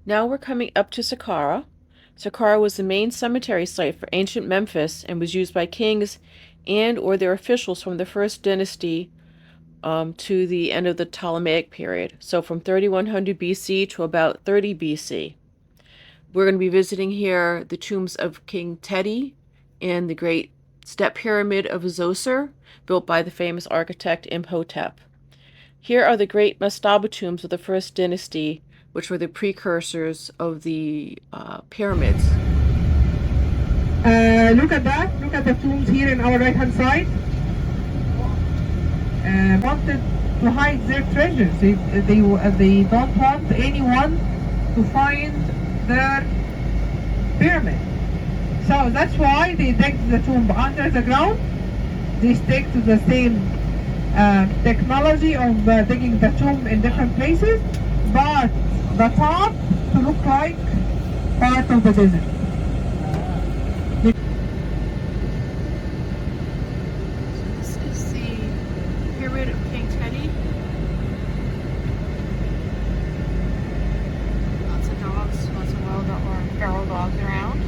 Now we're coming up to Saqqara. Saqqara was the main cemetery site for ancient Memphis and was used by kings and or their officials from the first dynasty to the end of the Ptolemaic period. So from 3100 BC to about 30 BC. We're going to be visiting here the tombs of King Teti and the great Step Pyramid of Zoser, built by the famous architect Imhotep. Here are the great mastaba tombs of the first dynasty, which were the precursors of the pyramids. Look at that. Look at the tombs here in our right hand side. Wanted to hide their treasures. They don't want anyone to find their pyramid. So that's why they dig the tomb under the ground. They stick to the same technology of digging the tomb in different places, but the top to look like part of the desert. This is the pyramid of King Teti. Lots of dogs, lots of wild or feral dogs around.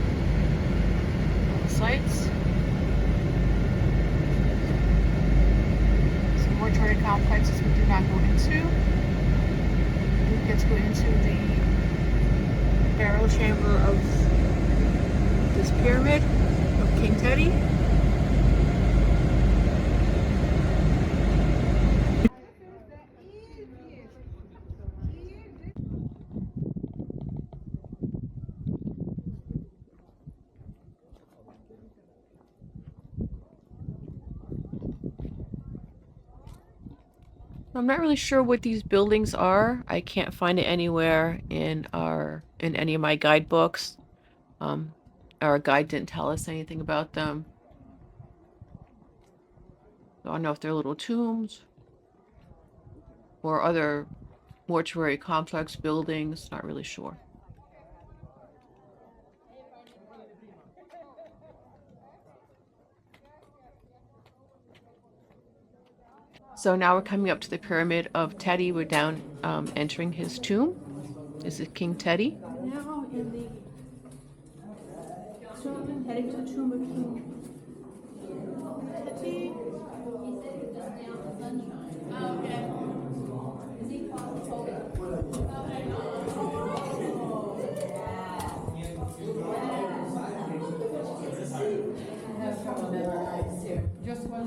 Little sites. Some mortuary complexes we do not go into. We get to go into the burial chamber of this pyramid of King Teti. I'm not really sure what these buildings are. I can't find it anywhere in any of my guidebooks. Our guide didn't tell us anything about them. I don't know if they're little tombs or other mortuary complex buildings. Not really sure. So now we're coming up to the pyramid of Teti. We're down entering his tomb. This is King Teti. Now in the tomb, heading to the tomb of King Teti. Just one.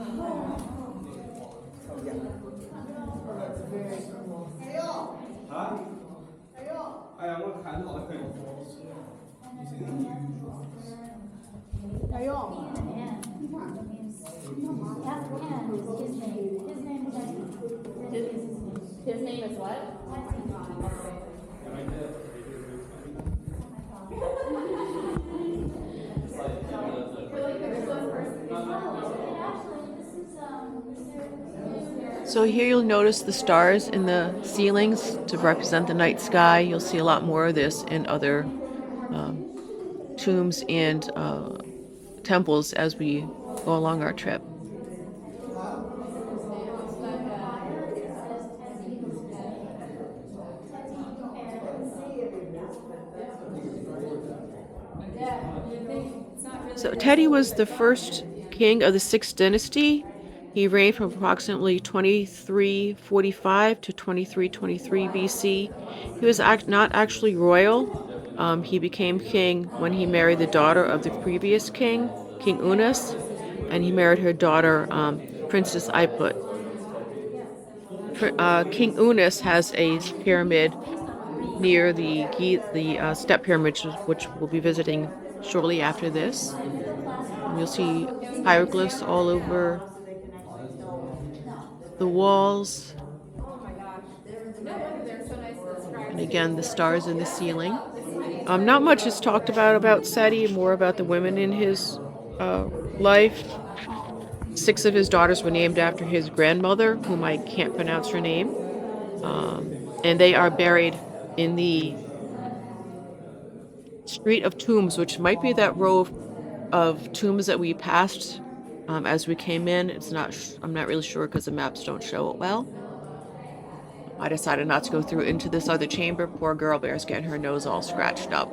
His name is what? So here you'll notice the stars in the ceilings to represent the night sky. You'll see a lot more of this in other tombs and temples as we go along our trip. So Teti was the first king of the 6th dynasty. He reigned from approximately 2345 to 2323 BC. He was not actually royal. He became king when he married the daughter of the previous king, King Unas, and he married her daughter, Princess Iput. King Unas has a pyramid near the Step Pyramid, which we'll be visiting shortly after this. You'll see hieroglyphs all over the walls. And again, the stars in the ceiling. Not much is talked about Seti, more about the women in his life. 6 of his daughters were named after his grandmother, whom I can't pronounce her name. And they are buried in the Street of Tombs, which might be that row of tombs that we passed as we came in. I'm not really sure because the maps don't show it well. I decided not to go through into this other chamber. Poor Girlbear's getting her nose all scratched up.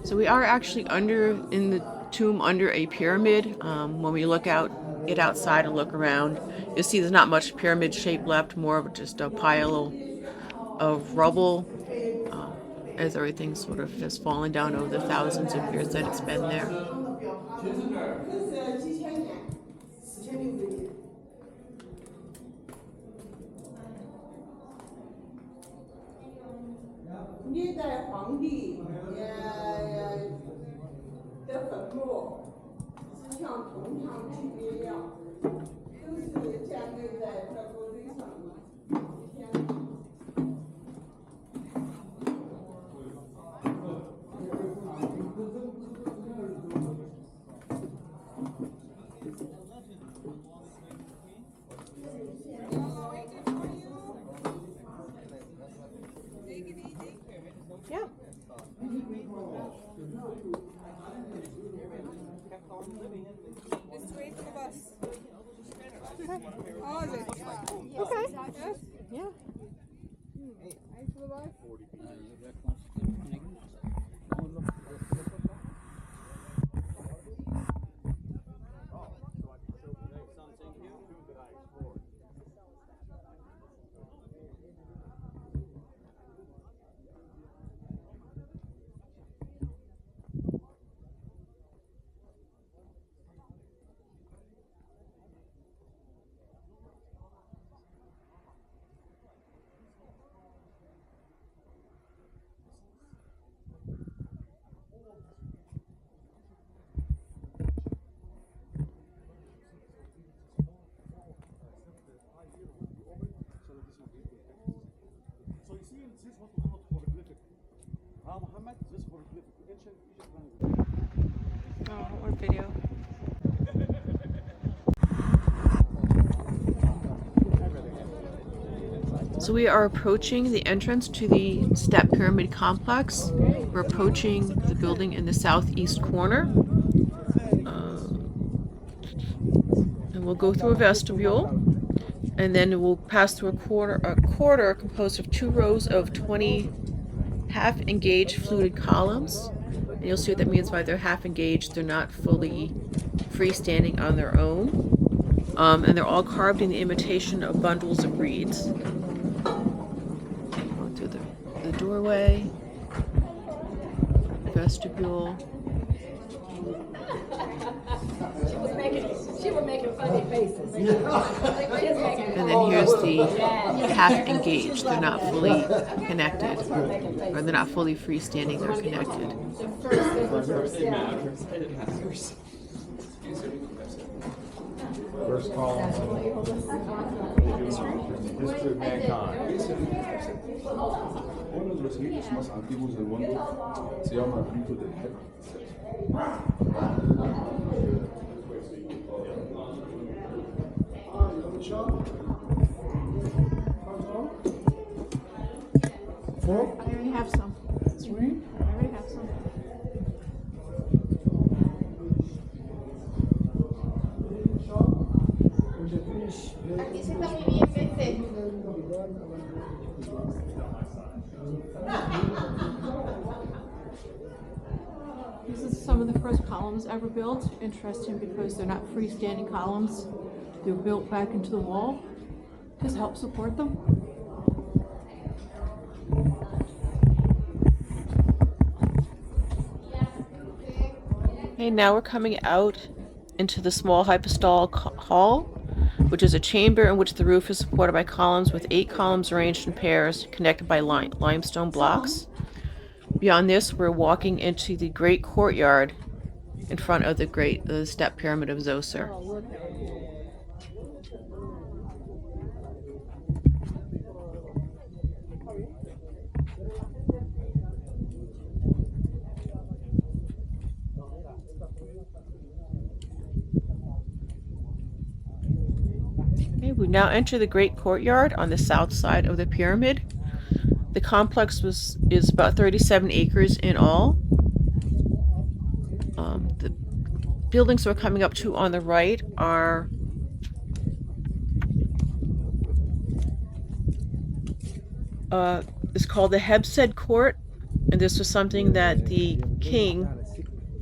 So we are actually in the tomb under a pyramid. When we look get outside and look around, you'll see there's not much pyramid shape left, more of just a pile of rubble, as everything sort of has fallen down over the thousands of years that it's been there. Yeah. Okay. Yeah. Oh, what video? So we are approaching the entrance to the Step Pyramid complex. We're approaching the building in the southeast corner. And we'll go through a vestibule, and then we'll pass through a corridor composed of 2 rows of 20 half-engaged fluted columns. And you'll see what that means by they're half-engaged. They're not fully freestanding on their own. And they're all carved in the imitation of bundles of reeds. Going through the doorway, vestibule. She was making funny faces. And then here's the half-engaged. They're not fully connected, or they're not fully freestanding, they're connected. First column. History of mankind. Uno de los mitos más antiguos del mundo se llama el mito del Teti. I already have some. Sweet. I already have some. Aquí se está muy bien, Pepe. These are some of the first columns ever built. Interesting because they're not freestanding columns. They're built back into the wall to help support them. Okay, now we're coming out into the small hypostyle hall, which is a chamber in which the roof is supported by columns with 8 columns arranged in pairs connected by limestone blocks. Beyond this, we're walking into the great courtyard in front of the Step Pyramid of Zoser. now enter the great courtyard on the south side of the pyramid. The complex is about 37 acres in all. The buildings we're coming up to on the right are is called the Hebsed Court, and this was something that the king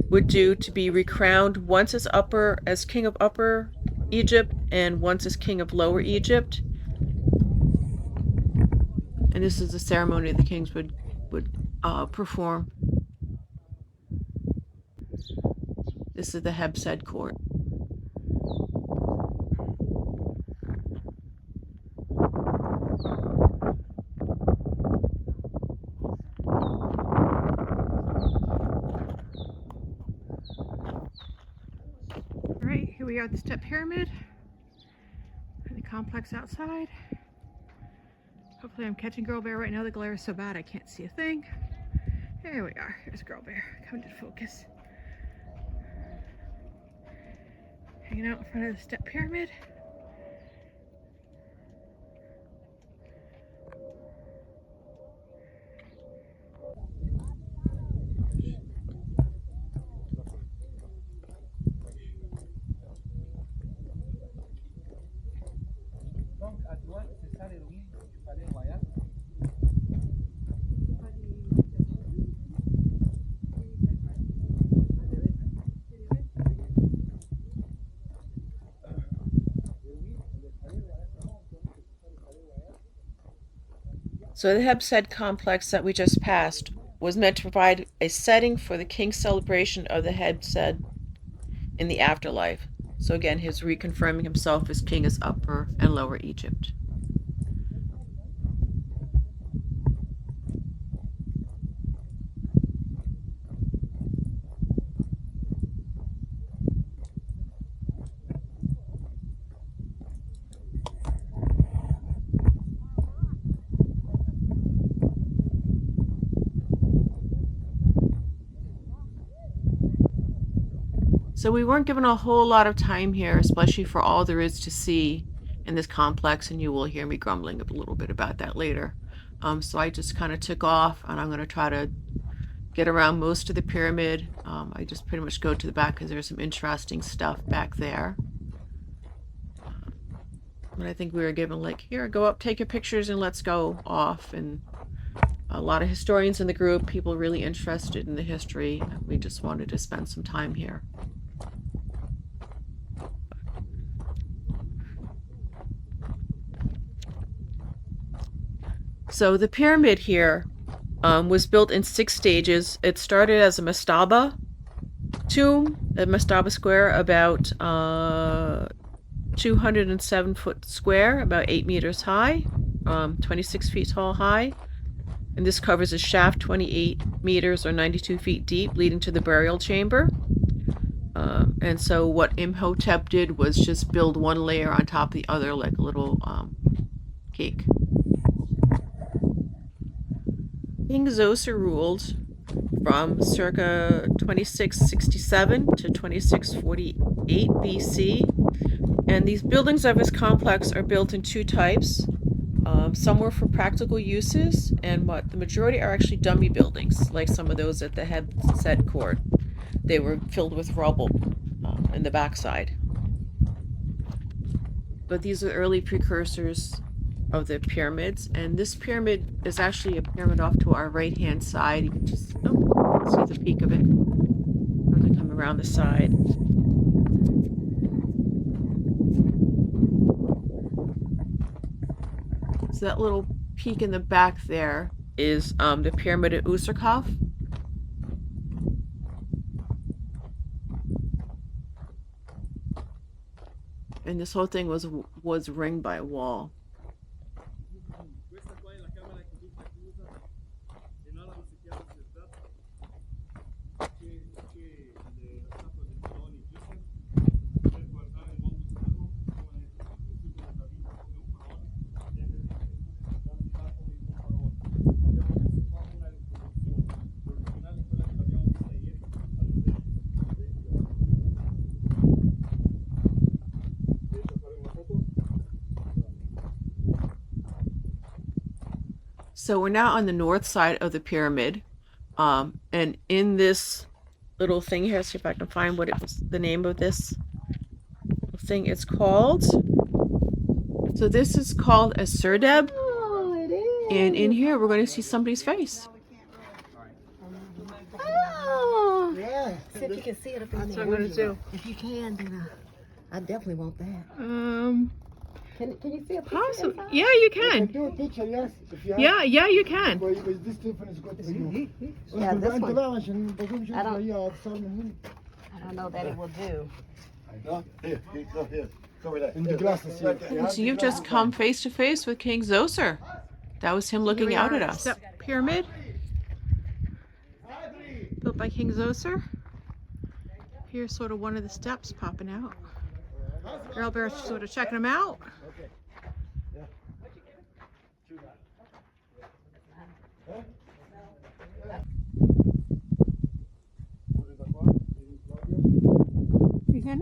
would do to be recrowned once as king of Upper Egypt and once as king of Lower Egypt. And this is the ceremony the kings would perform. This is the Hebsed Court. All right, here we are at the Step Pyramid. The complex outside. Hopefully I'm catching Girlbear right now. The glare is so bad I can't see a thing. Here we are. Here's Girlbear coming to focus. Hanging out in front of the Step Pyramid. So the Hebsed complex that we just passed was meant to provide a setting for the king's celebration of the Hebsed in the afterlife. So again, his reconfirming himself as king as Upper and Lower Egypt. So we weren't given a whole lot of time here, especially for all there is to see in this complex, and you will hear me grumbling a little bit about that later. So I just kind of took off, and I'm going to try to get around most of the pyramid. I just pretty much go to the back because there's some interesting stuff back there. But I think we were given like, here, go up, take your pictures, and let's go off. And a lot of historians in the group, people really interested in the history. We just wanted to spend some time here. So the pyramid here was built in 6 stages. It started as a mastaba tomb, a mastaba square, about 207 foot square, about 8 meters high, 26 feet tall high. And this covers a shaft 28 meters or 92 feet deep, leading to the burial chamber. And so what Imhotep did was just build one layer on top of the other, like a little cake. King Zoser ruled from circa 2667 to 2648 BC, and these buildings of his complex are built in 2 types. Some were for practical uses, and the majority are actually dummy buildings, like some of those at the Hebsed Court. They were filled with rubble in the backside. But these are early precursors of the pyramids, and this pyramid is actually a pyramid off to our right hand side. You can just see the peak of it. I'm going to come around the side. So that little peak in the back there is the pyramid at Userkaf. And this whole thing was ringed by a wall. So we're now on the north side of the pyramid. And in this little thing here, see if I can find what it was, the name of this thing. It's called. So this is called a serdeb. Oh, it is. And in here, we're going to see somebody's face. Oh. Yeah. See if you can see it up in That's there. what I'm gonna do. If you can, then I definitely want that. Can you see a picture Possibly. inside? Yeah, you You can can. do a picture, yes. If you have. Yeah, you can. But this telephone is good for you. Yeah, this one. I I don't know that it will do. Here, go here. Go with that. In the glasses here. So you've just come face to face with King Zoser. That was him looking out at us. Step Pyramid, built by King Zoser. Here's sort of one of the steps popping out. Girlbear's sort of checking them out. You can?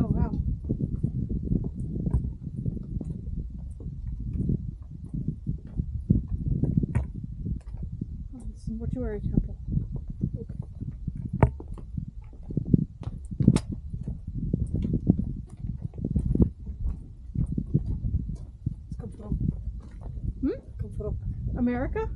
Oh, wow. Oh, this is mortuary temple. America?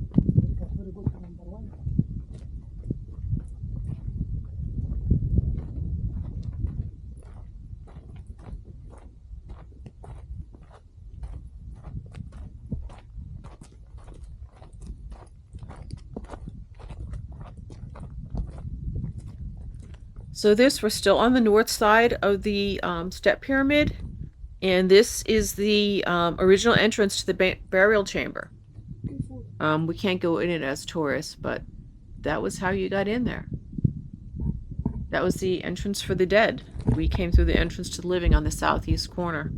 So we're still on the north side of the step pyramid, and this is the original entrance to the burial chamber. We can't go in it as tourists, but that was how you got in there. That was the entrance for the dead. We came through the entrance to the living on the southeast corner.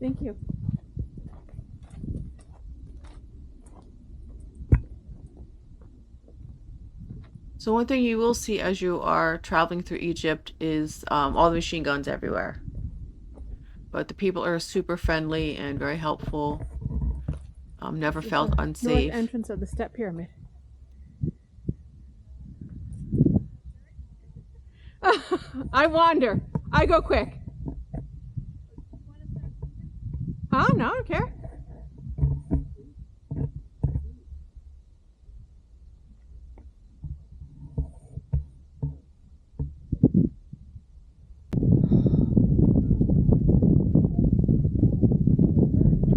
Thank you. So one thing you will see as you are traveling through Egypt is all the machine guns everywhere. But the people are super friendly and very helpful. Never felt unsafe. North entrance of the Step Pyramid. I wander. I go quick. Huh? No, I don't care.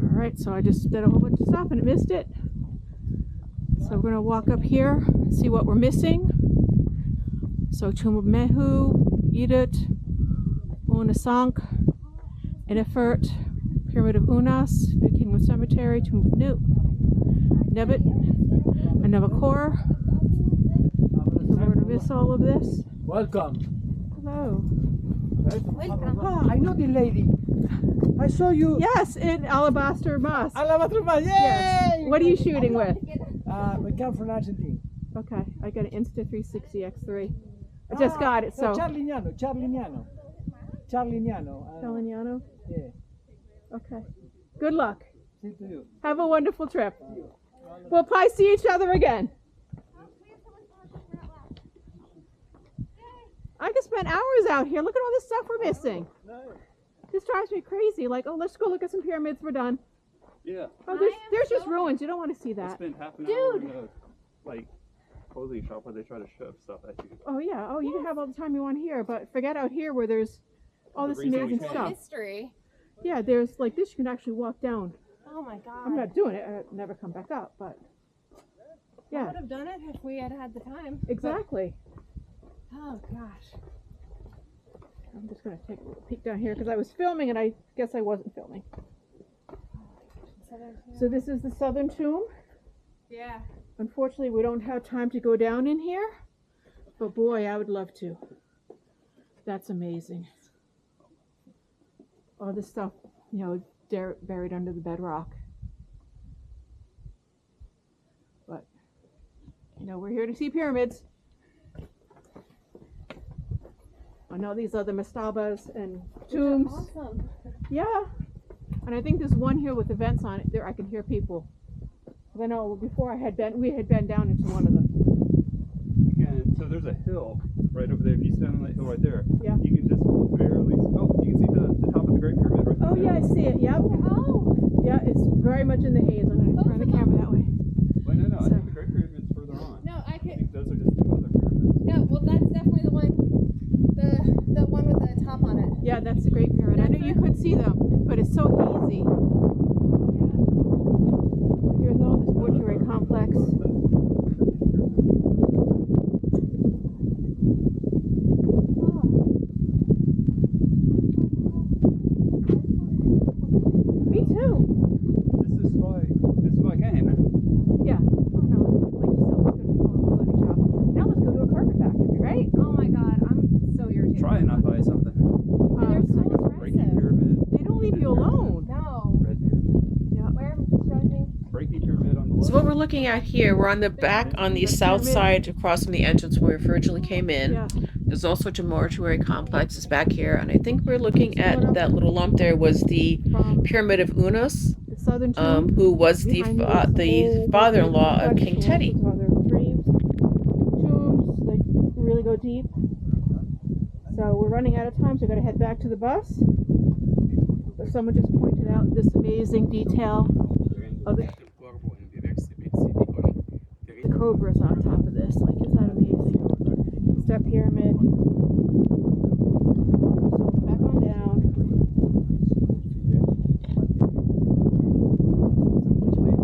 Alright, so I just did a whole bunch of stuff and missed it. So we're going to walk up here, see what we're missing. So Tomb of Mehu, Edut, Unasank, Inefert, Pyramid of Unas, New Kingdom Cemetery, Tomb of Nut, Nebet, and Navakor. So we're going to miss all of this. Welcome. Hello. Ah, I know the lady. I saw you. Yes, in Alabaster Moss. Alabaster Moss. Yay! Yes. What are you shooting with? We come from Argentina. Okay, I got an Insta 360 X3. I just got it, so. Charlignano. Charlignano. Calignano? Yeah. Okay. Good luck. See to you. Have a wonderful trip. We'll probably see each other again. I could spend hours out here. Look at all this stuff we're missing. This drives me crazy. Like, oh, let's go look at some pyramids. We're done. Yeah. Oh, there's just ruins. You don't want to see that. Spend half an hour in a clothing shop where they try to shove stuff at you. Oh, yeah. Oh, you can have all the time you want here, but forget out here where there's all this amazing stuff. Mystery. Yeah, there's like this. You can actually walk down. Oh my god. I'm not doing it. I'd never come back up, but Yeah. I would have done it if we had had the time. Exactly. But, oh gosh. I'm just going to take a little peek down here because I was filming and I guess I wasn't filming. So this is the southern tomb. Yeah. Unfortunately, we don't have time to go down in here, but boy, I would love to. That's amazing. All this stuff, you know, buried under the bedrock. But, you know, we're here to see pyramids. I know these are the mastabas and tombs. Awesome. Yeah. And I think there's one here with the vents on it. There I can hear people. I know before we had been down into one of them. Again, so there's a hill right over there. If you stand on that hill right there, Yeah. you can just barely. Oh, you can see the top of the Great Pyramid right there. Oh yeah, I see it. Yep. Oh. Yeah, it's very much in the haze. I'm going to turn the camera that way. Wait, no, I So- think the Great Pyramid's further on. No, I I could. think those are just two other pyramids. Yeah, well, that's definitely the one. The one with the top on it. Yeah, that's the Great Pyramid. I knew you could see them, but it's so hazy. Here's all this mortuary complex. Me too. This is why I came. Yeah. Oh no, like you said, let's go to the clothing shop. Now let's go to a carpet factory, right? Oh my god, I'm so irritated. Try and not buy something. They're so Breaking aggressive. Pyramid. They don't leave you alone. No. Red Pyramid. Where? Show me. Breaking Pyramid on the left. So what we're looking at here, we're on the back on the south side across from the entrance where we originally came in. Yeah. There's all sorts of mortuary complexes back here, and I think we're looking at that little lump there was the From Pyramid of Unos, the southern tomb. who was the Behind this whole father-in-law of complex King with Teti. lots of other graves, tombs, they really go deep. So we're running out of time, so we're going to head back to the bus. But someone just pointed out this amazing detail of the cobras on top of this. Like, isn't that amazing? Step Pyramid. So back on down. Which way?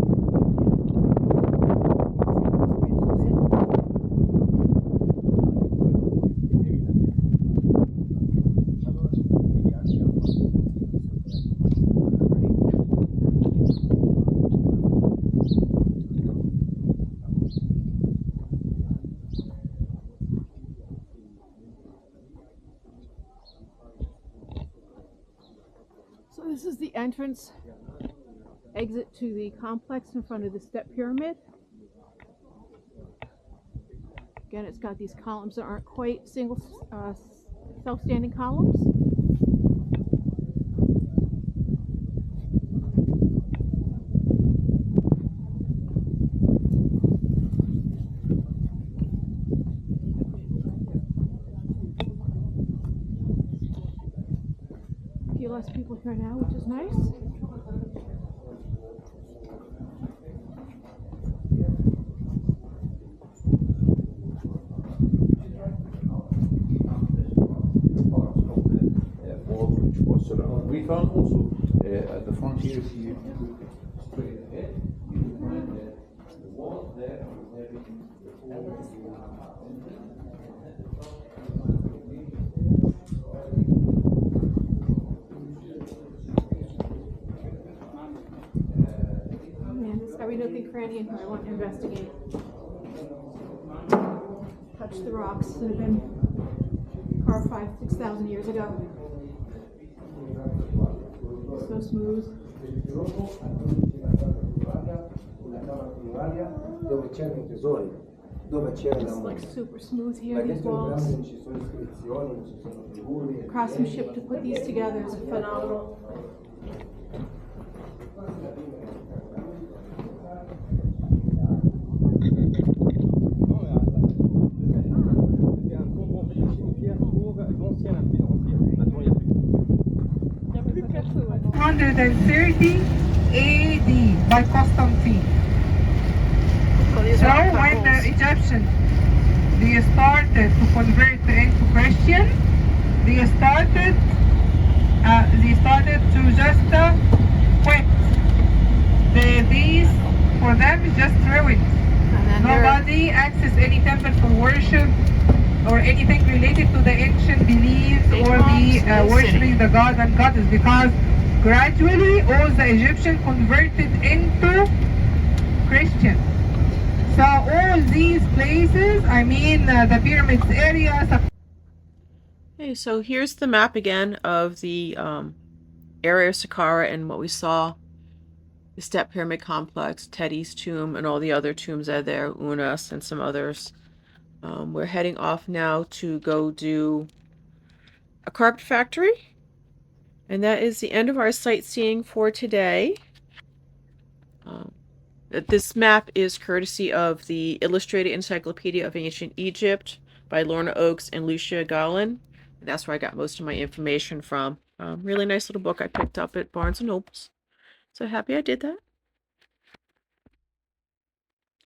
So this is the entrance exit to the complex in front of the Step Pyramid. Again, it's got these columns that aren't quite single self-standing columns. A few less people here now, which is nice. We found also at the front here, see straight ahead, you find the wall there, Oh man, there's every nook and cranny in here I want to investigate. Touch the rocks that have been carved 5,000-6,000 years ago. So smooth. Dove c'erano i tesori, dove c'era It's like super smooth here, these walls. non ci sono iscrizioni, non ci sono figure. Craftsmanship to put these together is phenomenal. Never put that clue in. 130 AD by custom fee. So when the Egyptians they started to convert into Christian, they started to just quit. These for them is just ruined. then here, Nobody access any temple for worship or anything related to the ancient beliefs or the worshiping the god and goddess, because gradually all the Egyptians converted into Christian. So all these places, I mean the pyramids area. Okay, so here's the map again of the area of Saqqara and what we saw. The Step Pyramid Complex, Teti's tomb, and all the other tombs that are there, Unas and some others. We're heading off now to go do a carpet factory. And that is the end of our sightseeing for today. This map is courtesy of the Illustrated Encyclopedia of Ancient Egypt by Lorna Oakes and Lucia Gallen. And that's where I got most of my information from. Really nice little book I picked up at Barnes & Nobles. So happy I did that.